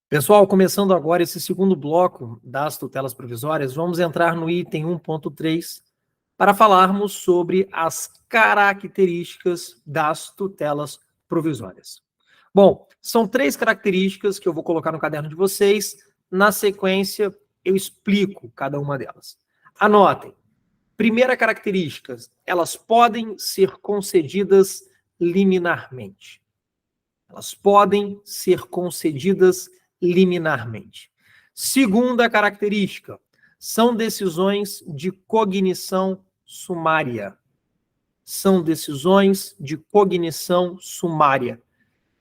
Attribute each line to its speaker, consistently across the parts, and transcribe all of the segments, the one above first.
Speaker 1: Pessoal, começando agora esse segundo bloco das tutelas provisórias, vamos entrar no item 1.3 para falarmos sobre as características das tutelas provisórias. Bom, são 3 características que eu vou colocar no caderno de vocês. Na sequência, eu explico cada uma delas. Anotem. Primeira característica, elas podem ser concedidas liminarmente. Elas podem ser concedidas liminarmente. Segunda característica, são decisões de cognição sumária. São decisões de cognição sumária.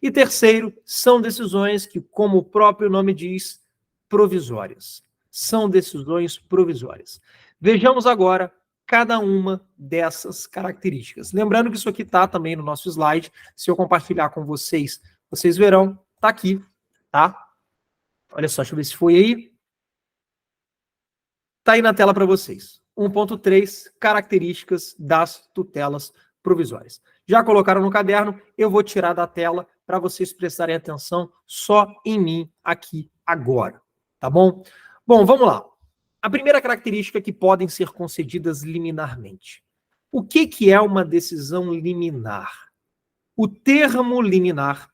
Speaker 1: E terceiro, são decisões que, como o próprio nome diz, provisórias. São decisões provisórias. Vejamos agora cada uma dessas características. Lembrando que isso aqui está também no nosso slide. Se eu compartilhar com vocês, vocês verão, está aqui, tá? Olha só, deixa eu ver se foi aí. Está aí na tela para vocês. 1.3, características das tutelas provisórias. Já colocaram no caderno, eu vou tirar da tela para vocês prestarem atenção só em mim aqui agora, tá bom? Bom, vamos lá. A primeira característica é que podem ser concedidas liminarmente. O que é uma decisão liminar? O termo liminar,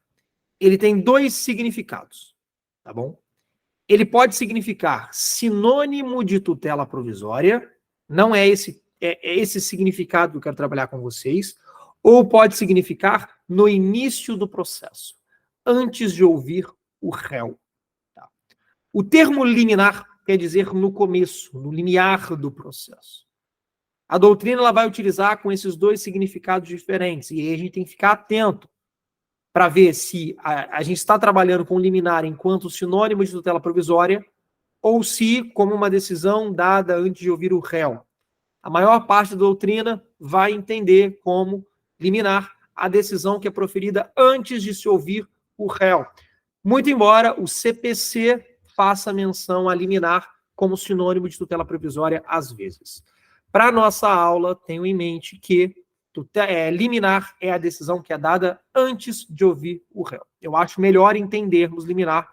Speaker 1: ele tem 2 significados, tá bom? Ele pode significar sinônimo de tutela provisória, não é esse significado que eu quero trabalhar com vocês, ou pode significar no início do processo, antes de ouvir o réu. Tá? O termo liminar quer dizer no começo, no limiar do processo. A doutrina ela vai utilizar com esses 2 significados diferentes, e aí a gente tem que ficar atento para ver se a gente está trabalhando com liminar enquanto sinônimo de tutela provisória ou se como uma decisão dada antes de ouvir o réu. A maior parte da doutrina vai entender como liminar a decisão que é proferida antes de se ouvir o réu. Muito embora o CPC faça menção a liminar como sinônimo de tutela provisória às vezes. Para a nossa aula, tenho em mente que liminar é a decisão que é dada antes de ouvir o réu. Eu acho melhor entendermos liminar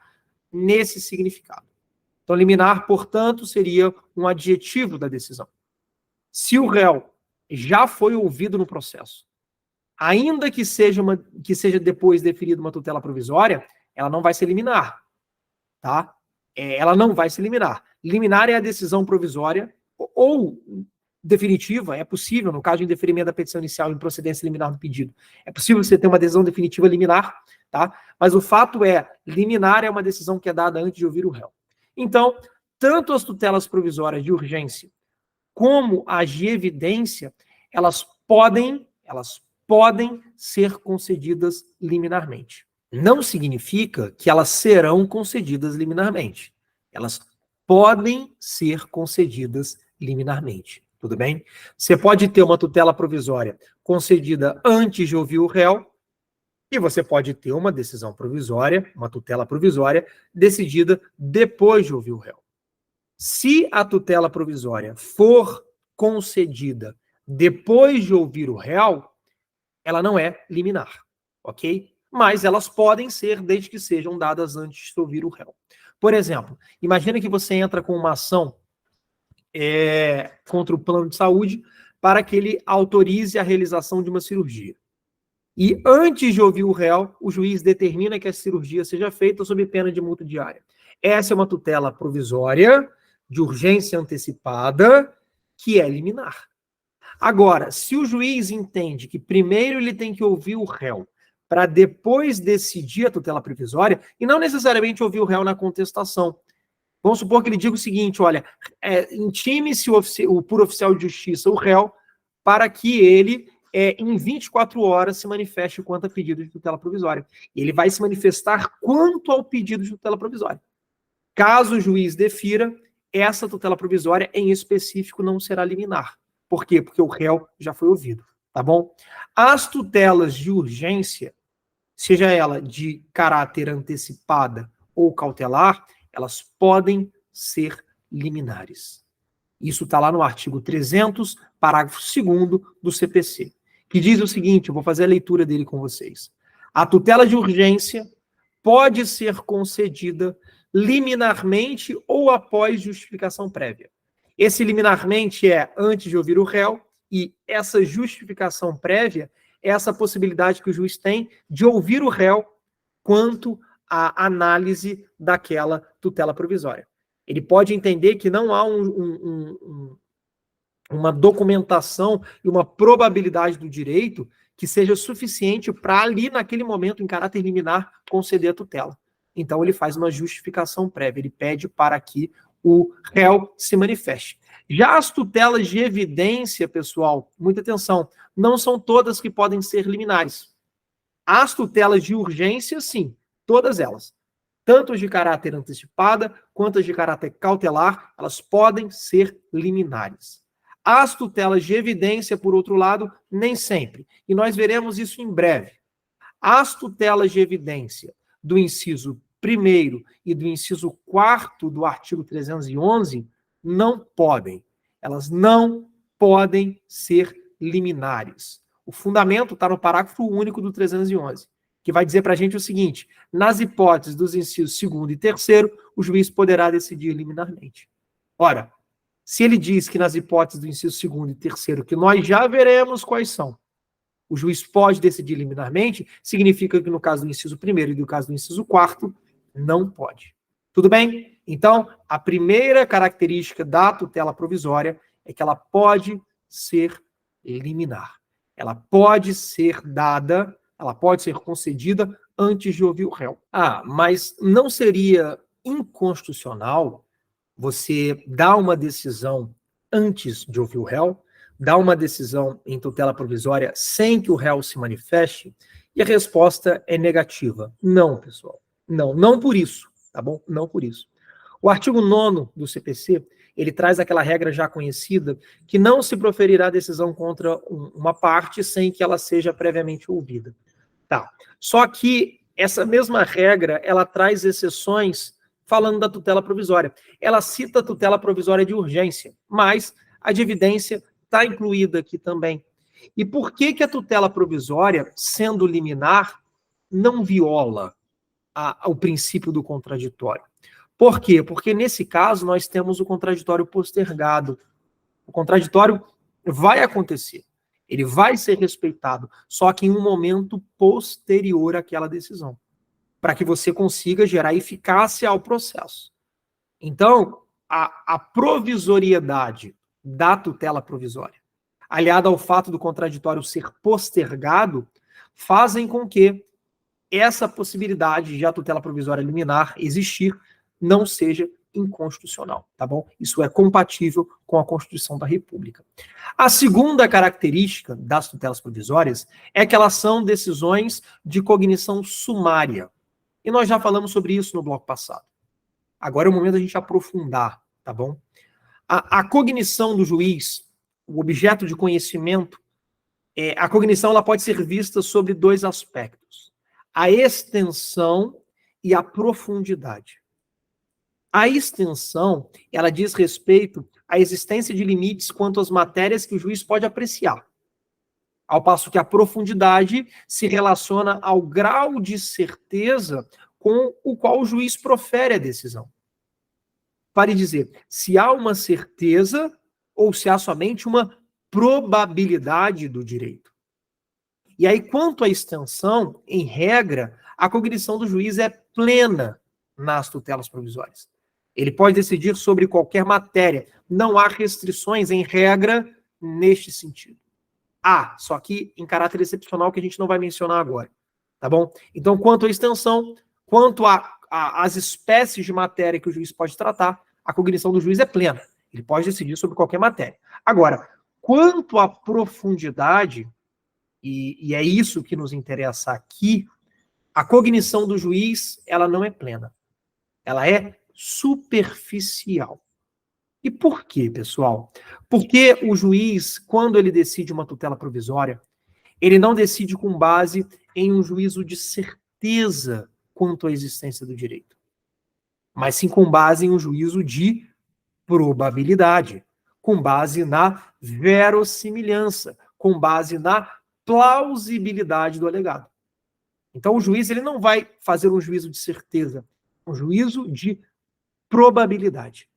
Speaker 1: nesse significado. Então, liminar, portanto, seria um adjetivo da decisão. Se o réu já foi ouvido no processo, ainda que seja depois deferida uma tutela provisória, ela não vai ser liminar, tá? Ela não vai se liminar. Liminar é a decisão provisória ou definitiva, é possível, no caso de indeferimento da petição inicial em procedência liminar do pedido, é possível você ter uma decisão definitiva liminar, tá? Mas o fato é, liminar é uma decisão que é dada antes de ouvir o réu. Então, tanto as tutelas provisórias de urgência como as de evidência, elas podem ser concedidas liminarmente. Não significa que elas serão concedidas liminarmente. Elas podem ser concedidas liminarmente. Tudo bem? Você pode ter uma tutela provisória concedida antes de ouvir o réu e você pode ter uma decisão provisória, uma tutela provisória, decidida depois de ouvir o réu. Se a tutela provisória for concedida depois de ouvir o réu, ela não é liminar, ok? Mas elas podem ser, desde que sejam dadas antes de ouvir o réu. Por exemplo, imagina que você entra com uma ação contra o plano de saúde para que ele autorize a realização de uma cirurgia. E antes de ouvir o réu, o juiz determina que a cirurgia seja feita sob pena de multa diária. Essa é uma tutela provisória, de urgência antecipada, que é liminar. Agora, se o juiz entende que primeiro ele tem que ouvir o réu para depois decidir a tutela provisória, e não necessariamente ouvir o réu na contestação. Vamos supor que ele diga o seguinte, olha, intime-se por oficial de justiça o réu para que ele, em 24 horas, se manifeste quanto a pedido de tutela provisória. Ele vai se manifestar quanto ao pedido de tutela provisória. Caso o juiz defira, essa tutela provisória, em específico, não será liminar. Por quê? Porque o réu já foi ouvido, tá bom? As tutelas de urgência, seja ela de caráter antecipada ou cautelar, elas podem ser liminares. Isso está lá no artigo 300, parágrafo 2º do CPC, que diz o seguinte, eu vou fazer a leitura dele com vocês. A tutela de urgência pode ser concedida liminarmente ou após justificação prévia. Esse liminarmente é antes de ouvir o réu, e essa justificação prévia é essa possibilidade que o juiz tem de ouvir o réu quanto à análise daquela tutela provisória. Ele pode entender que não há uma documentação e uma probabilidade do direito que seja suficiente para ali, naquele momento, em caráter liminar, conceder a tutela. Então, ele faz uma justificação prévia, ele pede para que o réu se manifeste. Já as tutelas de evidência, pessoal, muita atenção, não são todas que podem ser liminares. As tutelas de urgência, sim, todas elas. Tanto as de caráter antecipada, quanto as de caráter cautelar, elas podem ser liminares. As tutelas de evidência, por outro lado, nem sempre. E nós veremos isso em breve. As tutelas de evidência do inciso 1º e do inciso 4º do artigo 311 não podem. Elas não podem ser liminares. O fundamento está no parágrafo único do 311, que vai dizer para a gente o seguinte: nas hipóteses dos incisos 2º e 3º, o juiz poderá decidir liminarmente. Ora, se ele diz que nas hipóteses do inciso 2º e 3º, que nós já veremos quais são, o juiz pode decidir liminarmente, significa que no caso do inciso 1º e no caso do inciso 4º, não pode. Tudo bem? Então, a primeira característica da tutela provisória é que ela pode ser liminar. Ela pode ser dada, ela pode ser concedida antes de ouvir o réu. Ah, mas não seria inconstitucional você dar uma decisão antes de ouvir o réu, dar uma decisão em tutela provisória sem que o réu se manifeste? E a resposta é negativa. Não, pessoal. Não por isso, tá bom? Não por isso. O artigo 9º do CPC, ele traz aquela regra já conhecida que não se proferirá decisão contra uma parte sem que ela seja previamente ouvida. Tá. Só que essa mesma regra, ela traz exceções falando da tutela provisória. Ela cita a tutela provisória de urgência, mas a de evidência está incluída aqui também. E por que a tutela provisória, sendo liminar, não viola o princípio do contraditório? Por quê? Porque nesse caso nós temos o contraditório postergado. O contraditório vai acontecer, ele vai ser respeitado, só que em um momento posterior àquela decisão, para que você consiga gerar eficácia ao processo. Então, a provisoriedade da tutela provisória, aliada ao fato do contraditório ser postergado, fazem com que essa possibilidade de a tutela provisória liminar existir não seja inconstitucional, tá bom? Isso é compatível com a Constituição da República. A segunda característica das tutelas provisórias é que elas são decisões de cognição sumária. E nós já falamos sobre isso no bloco passado. Agora é o momento da gente aprofundar, tá bom? A cognição do juiz, o objeto de conhecimento, a cognição ela pode ser vista sobre dois aspectos: a extensão e a profundidade. A extensão, ela diz respeito à existência de limites quanto às matérias que o juiz pode apreciar, ao passo que a profundidade se relaciona ao grau de certeza com o qual o juiz profere a decisão. Vale dizer, se há uma certeza ou se há somente uma probabilidade do direito. E aí, quanto à extensão, em regra, a cognição do juiz é plena nas tutelas provisórias. Ele pode decidir sobre qualquer matéria. Não há restrições, em regra, neste sentido. Só que em caráter excepcional, que a gente não vai mencionar agora. Tá bom? Então, quanto à extensão, quanto às espécies de matéria que o juiz pode tratar, a cognição do juiz é plena. Ele pode decidir sobre qualquer matéria. Agora, quanto à profundidade, e é isso que nos interessa aqui, a cognição do juiz, ela não é plena. Ela é superficial. E por quê, pessoal? Porque o juiz, quando ele decide uma tutela provisória, ele não decide com base em um juízo de certeza quanto à existência do direito, mas sim com base em um juízo de probabilidade, com base na verossimilhança, com base na plausibilidade do alegado. Então, o juiz ele não vai fazer um juízo de certeza, um juízo de probabilidade.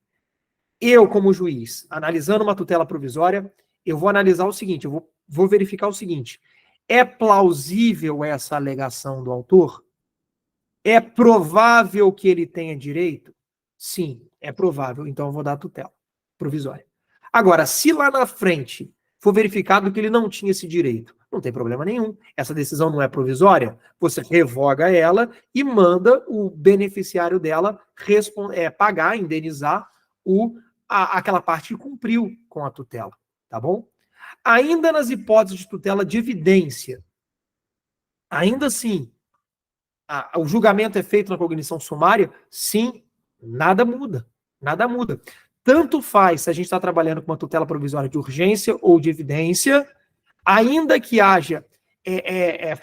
Speaker 1: Eu, como juiz, analisando uma tutela provisória, eu vou analisar o seguinte, eu vou verificar o seguinte, é plausível essa alegação do autor? É provável que ele tenha direito? Sim, é provável, então eu vou dar a tutela provisória. Agora, se lá na frente for verificado que ele não tinha esse direito, não tem problema nenhum. Essa decisão não é provisória, você revoga ela e manda o beneficiário dela pagar, indenizar aquela parte que cumpriu com a tutela, tá bom? Ainda nas hipóteses de tutela de evidência, ainda assim, o julgamento é feito na cognição sumária? Sim, nada muda. Nada muda. Tanto faz se a gente está trabalhando com uma tutela provisória de urgência ou de evidência, ainda que haja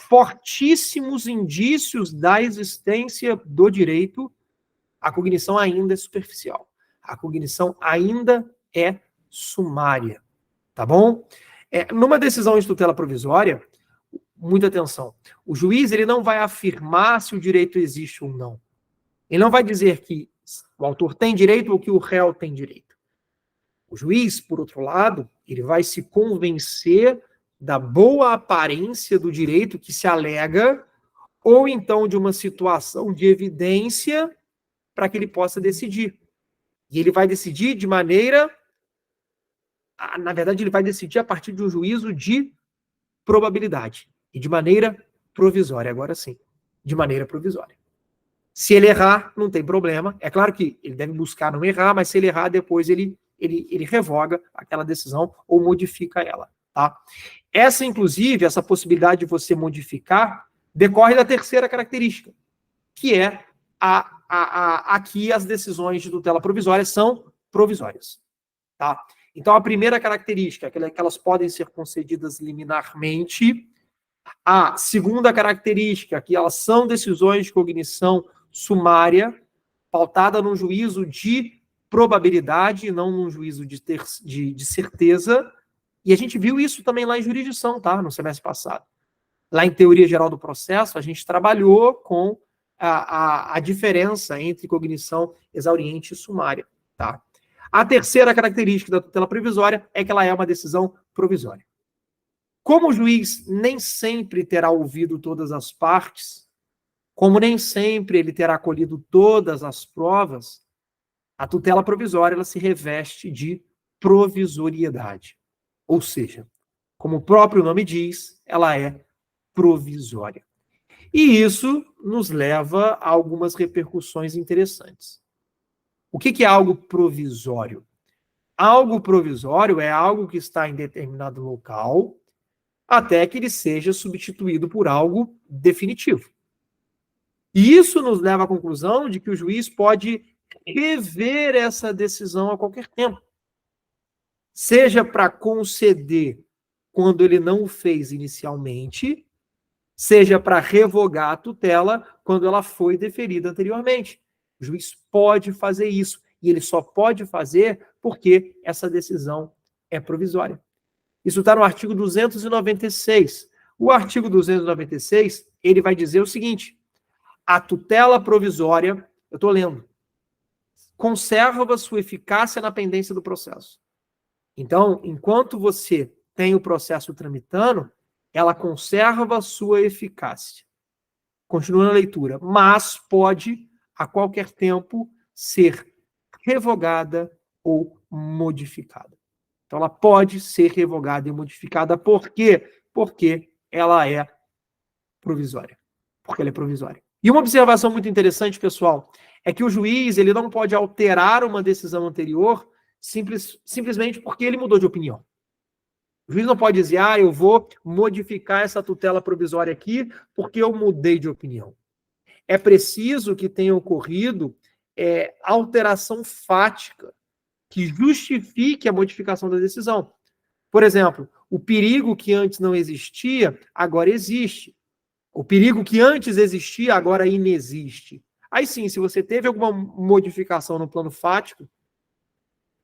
Speaker 1: fortíssimos indícios da existência do direito, a cognição ainda é superficial. A cognição ainda é sumária. Tá bom? Numa decisão de tutela provisória, muita atenção, o juiz ele não vai afirmar se o direito existe ou não. Ele não vai dizer que o autor tem direito ou que o réu tem direito. O juiz, por outro lado, ele vai se convencer da boa aparência do direito que se alega ou então de uma situação de evidência para que ele possa decidir. E ele vai decidir de maneira... Na verdade, ele vai decidir a partir de um juízo de probabilidade e de maneira provisória, agora sim, de maneira provisória. Se ele errar, não tem problema. É claro que ele deve buscar não errar, mas se ele errar, depois ele revoga aquela decisão ou modifica ela, tá? Inclusive, essa possibilidade de você modificar decorre da terceira característica, que é aqui as decisões de tutela provisória são provisórias, tá? Então, a primeira característica é que elas podem ser concedidas liminarmente. A segunda característica é que elas são decisões de cognição sumária, pautada num juízo de probabilidade e não num juízo de certeza. E a gente viu isso também lá em jurisdição, tá? No semestre passado. Lá em Teoria Geral do Processo, a gente trabalhou com a diferença entre cognição exauriente e sumária, tá? A terceira característica da tutela provisória é que ela é uma decisão provisória. Como o juiz nem sempre terá ouvido todas as partes, como nem sempre ele terá colhido todas as provas, a tutela provisória ela se reveste de provisoriedade. Ou seja, como o próprio nome diz, ela é provisória. E isso nos leva a algumas repercussões interessantes. O que é algo provisório? Algo provisório é algo que está em determinado local até que ele seja substituído por algo definitivo. E isso nos leva à conclusão de que o juiz pode rever essa decisão a qualquer tempo. Seja para conceder quando ele não o fez inicialmente, seja para revogar a tutela quando ela foi deferida anteriormente. O juiz pode fazer isso, e ele só pode fazer porque essa decisão é provisória. Isso está no artigo 296. O artigo 296, ele vai dizer o seguinte: a tutela provisória, eu estou lendo, conserva sua eficácia na pendência do processo. Então, enquanto você tem o processo tramitando, ela conserva sua eficácia. Continua na leitura, mas pode, a qualquer tempo, ser revogada ou modificada. Então, ela pode ser revogada e modificada. Por quê? Porque ela é provisória. Porque ela é provisória. E uma observação muito interessante, pessoal, é que o juiz ele não pode alterar uma decisão anterior simplesmente porque ele mudou de opinião. O juiz não pode dizer, eu vou modificar essa tutela provisória aqui porque eu mudei de opinião. É preciso que tenha ocorrido alteração fática que justifique a modificação da decisão. Por exemplo, o perigo que antes não existia, agora existe. O perigo que antes existia, agora inexiste. Aí sim, se você teve alguma modificação no plano fático,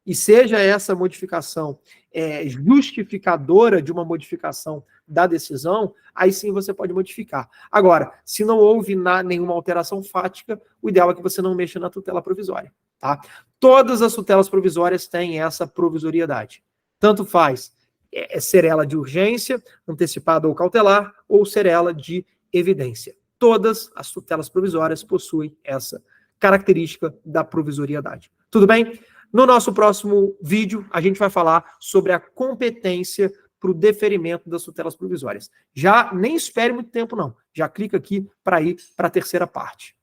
Speaker 1: e seja essa modificação justificadora de uma modificação da decisão, aí sim você pode modificar. Agora, se não houve nenhuma alteração fática, o ideal é que você não mexa na tutela provisória. Tá? Todas as tutelas provisórias têm essa provisoriedade. Tanto faz ser ela de urgência, antecipada ou cautelar, ou ser ela de evidência. Todas as tutelas provisórias possuem essa característica da provisoriedade. Tudo bem? No nosso próximo vídeo, a gente vai falar sobre a competência para o deferimento das tutelas provisórias. Já nem espere muito tempo, não. Já clica aqui para ir para a terceira parte.